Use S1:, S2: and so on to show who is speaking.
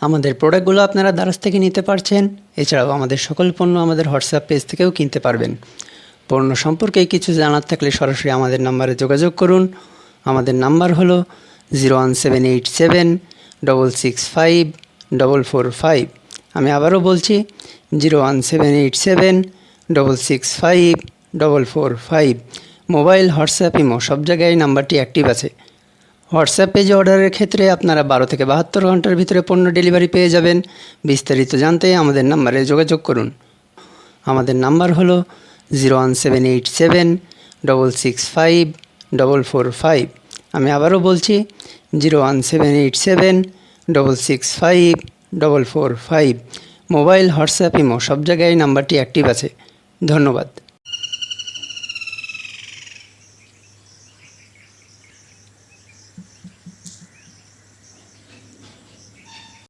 S1: আমাদের প্রোডাক্টগুলো আপনারা দারাজ থেকে নিতে পারছেন। এছাড়াও আমাদের সকল পণ্য আমাদের হোয়াটসঅ্যাপ পেজ থেকেও কিনতে পারবেন। পণ্য সম্পর্কে কিছু জানার থাকলে সরাসরি আমাদের নাম্বারে যোগাযোগ করুন। আমাদের নাম্বার হলো 01787 665 445। আমি আবারও বলছি 01787 665 445। মোবাইল, হোয়াটসঅ্যাপ, ইমো সব জায়গায় নাম্বারটি অ্যাক্টিভ আছে। হোয়াটসঅ্যাপ পেজে অর্ডারের ক্ষেত্রে আপনারা 12 থেকে 72 ঘন্টার ভিতরে পণ্য ডেলিভারি পেয়ে যাবেন। বিস্তারিত জানতে আমাদের নাম্বারে যোগাযোগ করুন। আমাদের নাম্বার হলো 01787 665 445। আমি আবারও বলছি 01787 665 445। মোবাইল, হোয়াটসঅ্যাপ, ইমো সব জায়গায় নাম্বারটি অ্যাক্টিভ আছে। ধন্যবাদ।